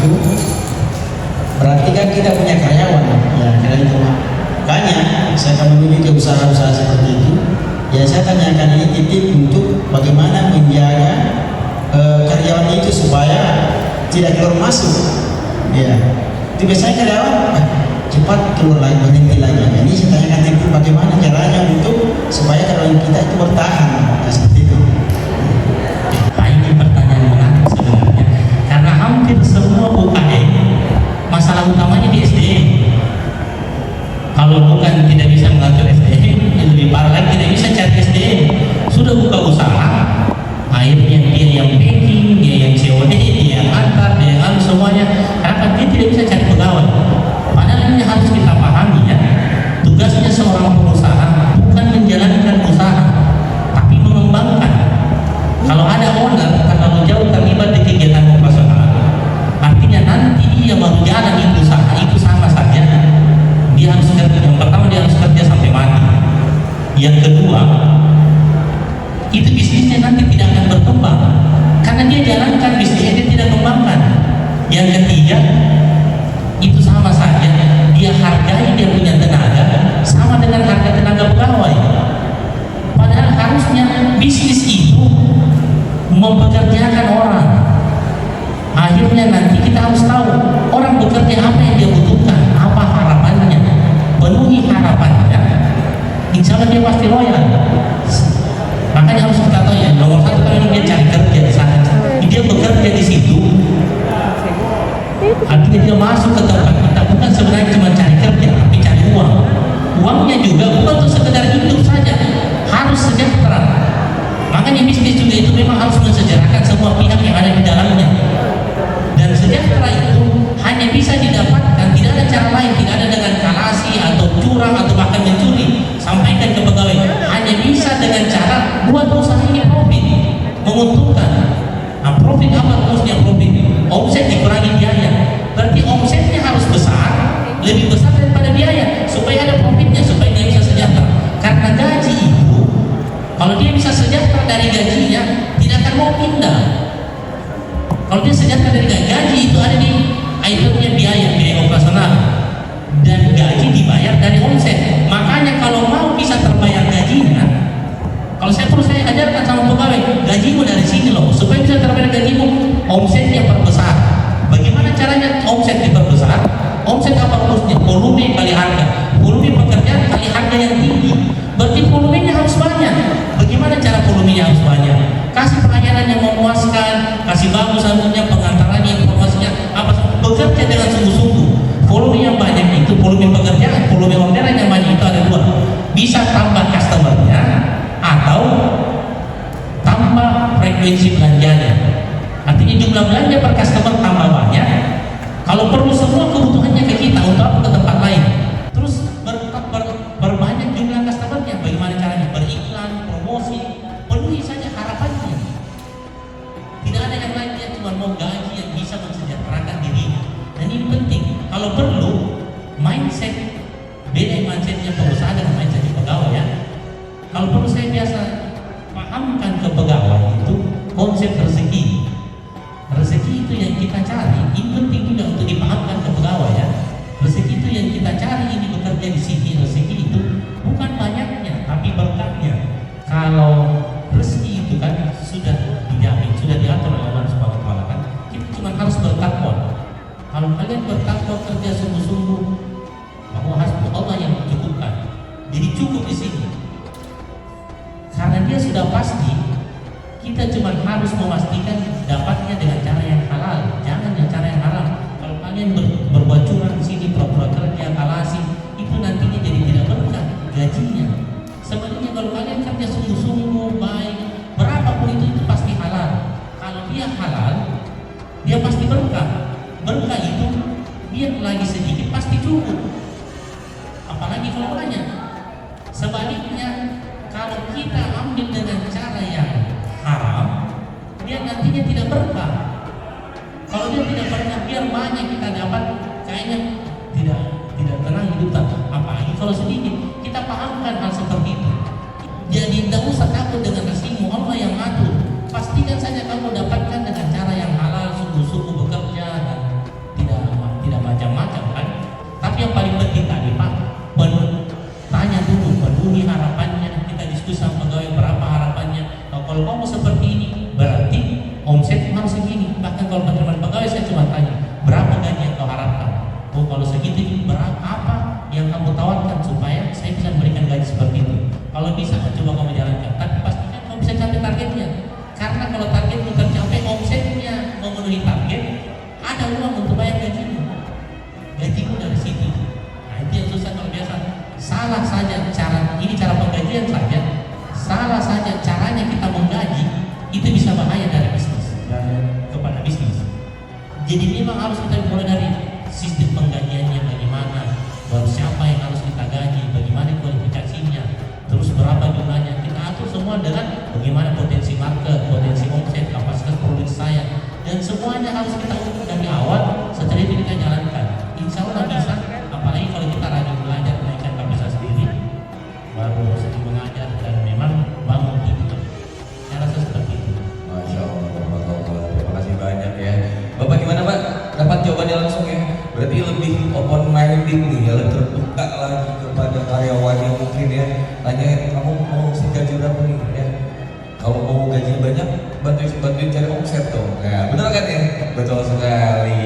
itu berarti kan kita punya karyawan ya, karena itu makanya saya akan memiliki usaha-usaha seperti itu ya. Saya tanyakan ini titik untuk bagaimana menjaga karyawan itu supaya tidak keluar masuk ya. Itu biasanya karyawan cepat keluar lagi, berhenti lagi. Ini saya tanyakan titik bagaimana caranya untuk supaya karyawan kita itu bertahan ya, seperti itu. Nah, ini pertanyaan menarik sebenarnya, karena hampir semua UKM masalah utamanya di SDM. Kalau bukan tidak bisa mengatur SDM, lebih parah lagi tidak bisa cari SDM. Sudah buka usaha, akhirnya dia yang packing, dia yang COD, dia yang antar, dia yang anu semuanya, karena dia tidak bisa cari pegawai. Padahal ini harus kita pahami ya, tugasnya seorang pengusaha bukan menjalankan usaha, tapi mengembangkan. Kalau ada owner terlalu jauh terlibat di kegiatan operasional, artinya nanti dia mau jalan itu usaha itu sama saja. Dia harus kerja, yang pertama dia harus kerja sampai mati. Yang kedua, itu bisnisnya nanti tidak akan berkembang karena dia jalankan bisnisnya, dia tidak kembangkan. Yang ketiga, itu sama saja dia hargai dia punya tenaga sama dengan harga tenaga pegawai. Padahal harusnya bisnis itu mempekerjakan orang. Akhirnya nanti kita harus tahu orang bekerja apa yang dia butuhkan, apa harapannya, penuhi harapannya, insya Allah dia pasti loyal. Makanya harus kita tahu ya, nomor satu kalau dia cari kerja di sana, dia bekerja di situ, artinya dia masuk ke tempat kita bukan sebenarnya cuma cari kerja, tapi cari uang. Uangnya juga bukan untuk sekedar hidup saja, harus sejahtera. Makanya bisnis juga itu memang harus mensejahterakan semua pihak yang ada di dalamnya. Dan sejahtera itu hanya bisa didapatkan, tidak ada cara lain, tidak ada dengan kalasi atau curang atau bahkan mencuri. Sampaikan ke pegawai, hanya bisa dengan cara buat usaha ini profit, menguntungkan. Nah, profit apa rumusnya profit? Omset dikurangi biaya. Berarti omsetnya harus besar, lebih besar daripada biaya, supaya ada profitnya, supaya dia bisa sejahtera. Karena gaji itu, kalau dia bisa sejahtera dari gajinya, tidak akan mau pindah. Kalau dia sejahtera dari gaji itu ada di itemnya biaya operasional, dan gaji dibayar dari omset. Makanya kalau mau bisa terbayar gajinya, kalau saya ajarkan sama pegawai, gajimu dari sini loh, supaya bisa terbayar gajimu, omsetnya perbesar. Bagaimana caranya omset diperbesar? Omset apa rumusnya? Volume kali harga, volume pekerjaan kali harga yang tinggi. Berarti volumenya harus banyak. Bagaimana cara volumenya harus banyak? Kasih pelayanan yang memuaskan, kasih bagus anunya, pengantarannya, informasinya, apa, bekerja dengan sungguh-sungguh. Volume yang banyak itu, volume pekerjaan, volume orderan yang banyak itu ada dua. Bisa tambah customernya atau tambah frekuensi belanjanya. Artinya jumlah belanja per customer tambah banyak. Kalau perlu semua kebutuhannya ke kita, untuk apa ke tempat lain? Terus berbanyak jumlah customernya. Bagaimana caranya? Beriklan, promosi, penuhi saja harapannya. Tidak ada yang lain, dia cuma mau gaji yang bisa mensejahterakan dirinya. Dan ini penting. Kalau perlu mindset, beda mindsetnya pengusaha dengan mindset pegawai ya. Kalau perlu saya biasa pahamkan ke pegawai itu konsep rezeki. Rezeki itu yang kita cari, ini penting juga untuk dipahamkan ke pegawai ya. Rezeki itu yang kita cari, ini bekerja di sini, rezeki itu bukan banyaknya, tapi berkahnya. Kalau rezeki itu kan sudah dijamin, sudah diatur oleh Allah Subhanahu wa taala kan. Kita cuma harus bertakwa. Kalau kalian bertakwa kerja sungguh-sungguh, bahwa hasbun Allah yang mencukupkan. Jadi cukup di sini. Karena dia sudah pasti, kita cuma harus memastikan dapatnya dengan cara yang halal, jangan dengan cara yang haram. Kalau kalian berbuat curang di sini, pura-pura kerja, kalasi, itu nantinya jadi tidak berkah gajinya. Sebenarnya kalau kalian kerja sungguh-sungguh baik, berapapun itu pasti halal. Kalau dia halal, dia pasti berkah. Berkah itu dia lagi sedikit pasti cukup. Apalagi kalau banyak. Sebaliknya, kalau kita ambil dengan cara yang haram, dia nantinya tidak berkah. Kalau dia tidak berkah, biar banyak kita dapat, kayaknya tidak tenang hidup. Apalagi kalau sedikit, kita pahamkan hal seperti itu. Jadi tidak usah takut dengan rezeki, Allah yang atur. Pastikan saja kamu dapatkan dengan cara yang halal, sungguh-sungguh bekerja dan salah saja cara ini, cara penggajian saja, salah saja caranya kita menggaji, itu bisa bahaya dari bisnis kepada bisnis. Jadi memang harus kita mulai dari sistem penggajiannya bagaimana, baru siapa yang harus kita gaji, bagaimana kualifikasinya, terus berapa jumlahnya, kita atur semua dengan bagaimana potensi market, potensi omset, kapasitas produksi saya, dan semuanya harus kita ukur dari awal. Setelah itu kita jalankan, insya Allah bisa. Apalagi kalau kita rajin belajar, menaikkan kapasitas diri, baru sering mengajar dan memang bangun tim. Saya rasa seperti itu. Masya Allah, terima kasih banyak ya. Bapak gimana Pak? Dapat jawabannya langsung ya? Berarti lebih open minded nih ya, lebih terbuka lagi kepada karyawan yang mungkin ya tanya, kamu mau gaji berapa nih ya? Kalau mau gaji banyak, bantuin cari omset dong. Nah, benar kan ya? Betul sekali.